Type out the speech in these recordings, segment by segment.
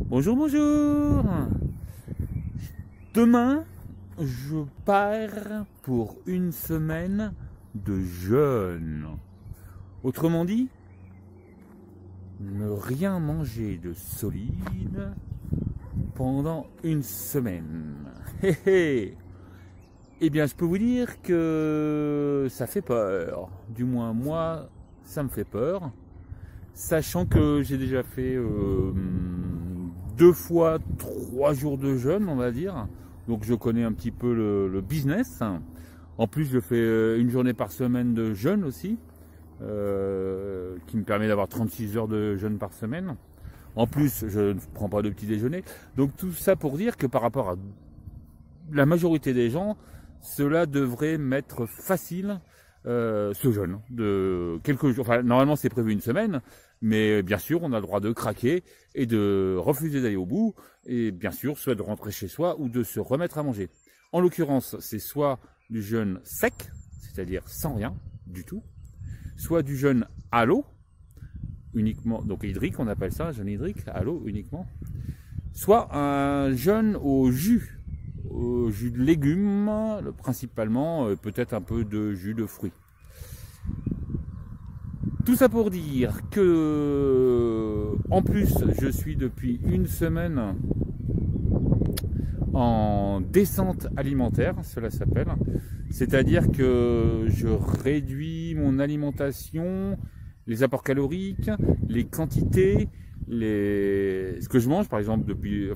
Bonjour, bonjour. Demain, je pars pour une semaine de jeûne. Autrement dit, ne rien manger de solide pendant une semaine. Hé hé. Eh bien, je peux vous dire que ça fait peur. Du moins, moi, ça me fait peur. Sachant que j'ai déjà fait 2 fois 3 jours de jeûne, on va dire. Donc je connais un petit peu le business. En plus, je fais une journée par semaine de jeûne aussi, qui me permet d'avoir 36 heures de jeûne par semaine. En plus, je ne prends pas de petit déjeuner. Donc tout ça pour dire que par rapport à la majorité des gens, cela devrait m'être facile. Ce jeûne de quelques jours, enfin normalement c'est prévu une semaine, mais bien sûr on a le droit de craquer et de refuser d'aller au bout, et bien sûr soit de rentrer chez soi ou de se remettre à manger. En l'occurrence c'est soit du jeûne sec, c'est-à-dire sans rien du tout, soit du jeûne à l'eau, uniquement, donc hydrique on appelle ça, jeûne hydrique, à l'eau uniquement, soit un jeûne au jus de légumes, principalement, peut-être un peu de jus de fruits. Tout ça pour dire que, en plus, je suis depuis une semaine en descente alimentaire, cela s'appelle. C'est-à-dire que je réduis mon alimentation, les apports caloriques, les quantités, ce que je mange, par exemple depuis,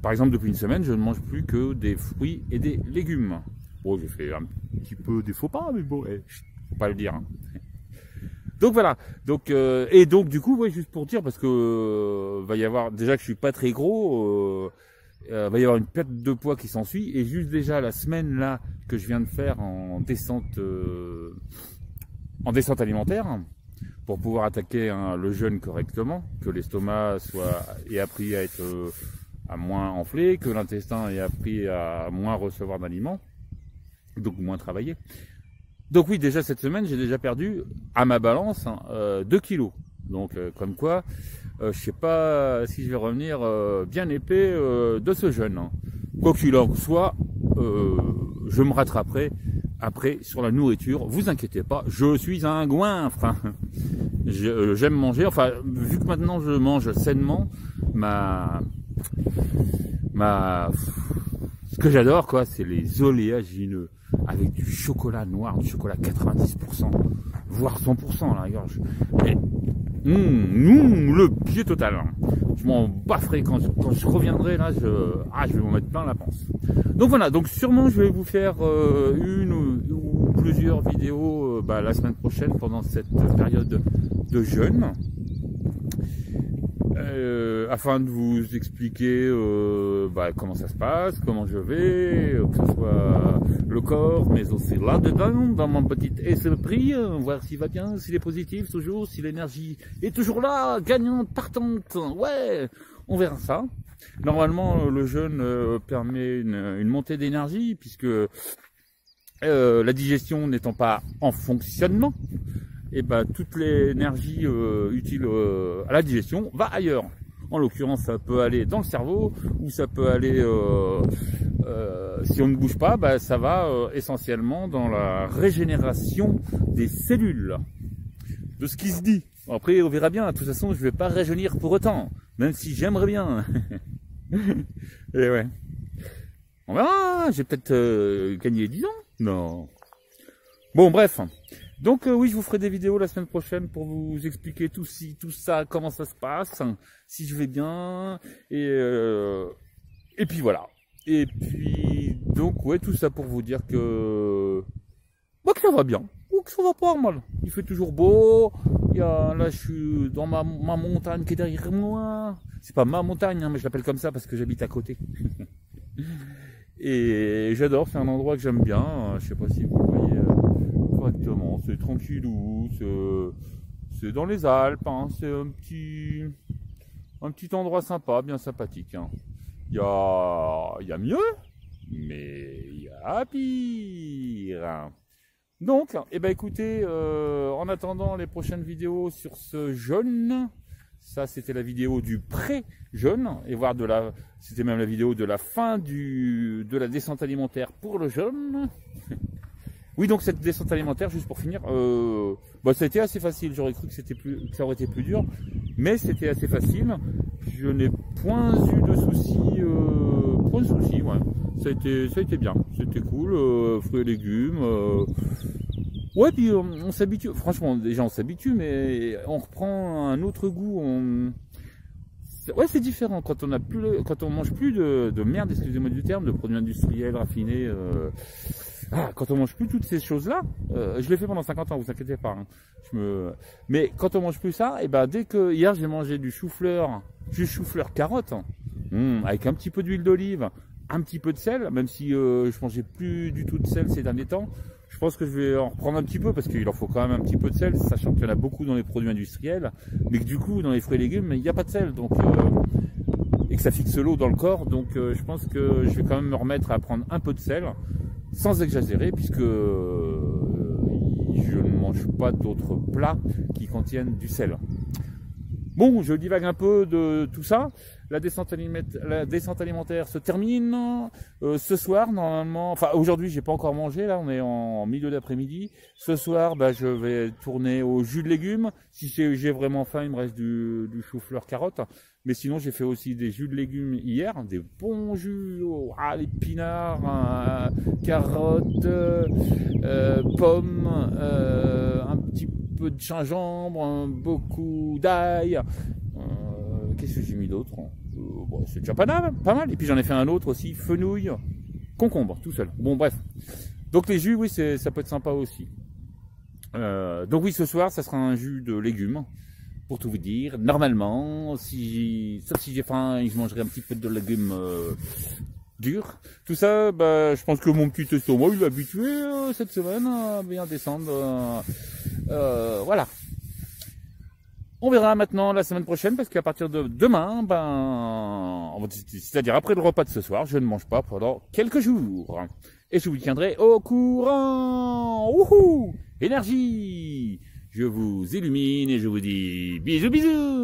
par exemple depuis une semaine, je ne mange plus que des fruits et des légumes. Bon, j'ai fait un petit peu des faux pas, mais bon, faut pas le dire. Hein. Donc voilà. Donc et donc du coup, ouais, juste pour dire, parce que va y avoir, déjà que je suis pas très gros, va y avoir une perte de poids qui s'ensuit, et juste déjà la semaine là que je viens de faire en descente alimentaire, pour pouvoir attaquer le jeûne correctement, que l'estomac ait appris à être à moins enflé, que l'intestin ait appris à moins recevoir d'aliments, donc moins travailler. Donc oui, déjà cette semaine, j'ai déjà perdu à ma balance 2 kilos. Donc comme quoi, je sais pas si je vais revenir bien épais de ce jeûne. Hein. Quoi qu'il en soit, je me rattraperai après sur la nourriture. Vous inquiétez pas, je suis un goinfre. J'aime manger, enfin vu que maintenant je mange sainement, ce que j'adore quoi, c'est les oléagineux avec du chocolat noir, du chocolat 90%, voire 100% à la gorge. Mais le pied total. Hein. Je m'en bafferai quand je reviendrai là, je vais m'en mettre plein la panse. Donc voilà, donc sûrement je vais vous faire une ou plusieurs vidéos la semaine prochaine pendant cette période de jeûne, afin de vous expliquer comment ça se passe, comment je vais, que ce soit le corps, mais aussi là-dedans, dans mon petit esprit, voir s'il va bien, s'il est positif toujours, si l'énergie est toujours là, gagnante, partante, ouais, on verra ça. Normalement, le jeûne permet une montée d'énergie, puisque la digestion n'étant pas en fonctionnement, et toute l'énergie utile à la digestion va ailleurs. En l'occurrence, ça peut aller dans le cerveau, ou ça peut aller, si on ne bouge pas, ça va essentiellement dans la régénération des cellules, de ce qui se dit. Après, on verra bien. De toute façon, je vais pas rajeunir pour autant, même si j'aimerais bien. Et ouais. On verra, j'ai peut-être gagné 10 ans. Non. Bon, bref. Donc oui, je vous ferai des vidéos la semaine prochaine pour vous expliquer tout ça, comment ça se passe, si je vais bien, et puis voilà. Et puis, donc ouais, tout ça pour vous dire que ça va bien, ou que ça va pas mal. Il fait toujours beau, là je suis dans ma montagne qui est derrière moi. C'est pas ma montagne, hein, mais je l'appelle comme ça parce que j'habite à côté. Et j'adore, c'est un endroit que j'aime bien, je sais pas si vous voyez correctement, c'est tranquillou, c'est dans les Alpes, hein, c'est un petit endroit sympa, bien sympathique. Hein. Il y a mieux, mais il y a pire. Donc, écoutez, en attendant les prochaines vidéos sur ce jeûne, Ça, c'était la vidéo du pré-jeûne, et voir c'était même la vidéo de la fin de la descente alimentaire pour le jeûne. Oui, donc cette descente alimentaire, juste pour finir, ça a été assez facile. J'aurais cru que ça aurait été plus dur, mais c'était assez facile. Je n'ai point eu de soucis, ouais. Ça a été bien, c'était cool, fruits et légumes. Ouais, puis on s'habitue. Franchement, déjà on s'habitue, mais on reprend un autre goût. Ouais, c'est différent quand on mange plus de merde, excusez-moi du terme, de produits industriels raffinés. Quand on mange plus toutes ces choses-là, je l'ai fait pendant 50 ans, vous inquiétez pas. Hein. Mais quand on mange plus ça, et ben dès que hier j'ai mangé du chou-fleur carotte, avec un petit peu d'huile d'olive, un petit peu de sel, même si je mangeais plus du tout de sel ces derniers temps. Je pense que je vais en reprendre un petit peu parce qu'il en faut quand même un petit peu de sel, sachant qu'il y en a beaucoup dans les produits industriels, mais que du coup dans les fruits et légumes il n'y a pas de sel, donc et que ça fixe l'eau dans le corps, donc je pense que je vais quand même me remettre à prendre un peu de sel, sans exagérer, puisque je ne mange pas d'autres plats qui contiennent du sel. Bon, je divague un peu de tout ça. La descente alimentaire se termine ce soir, normalement. Enfin, aujourd'hui, j'ai pas encore mangé. Là, on est en milieu d'après-midi. Ce soir, je vais tourner au jus de légumes. Si j'ai vraiment faim, il me reste du chou-fleur carotte. Mais sinon, j'ai fait aussi des jus de légumes hier, des bons jus à l'épinard, carottes, pommes, un petit peu de gingembre, beaucoup d'ail. Qu'est-ce que j'ai mis d'autre? C'est déjà pas mal. Et puis j'en ai fait un autre aussi, fenouil, concombre, tout seul. Bon, bref. Donc les jus, oui, ça peut être sympa aussi. Donc oui, ce soir, ça sera un jus de légumes. Pour tout vous dire, normalement, sauf si j'ai faim, je mangerai un petit peu de légumes durs. Tout ça, je pense que mon petit estomac, il est habitué cette semaine à bien descendre. Voilà. On verra maintenant la semaine prochaine, parce qu'à partir de demain, c'est-à-dire après le repas de ce soir, je ne mange pas pendant quelques jours. Et je vous tiendrai au courant. Wouhou! Énergie! Je vous illumine et je vous dis bisous bisous.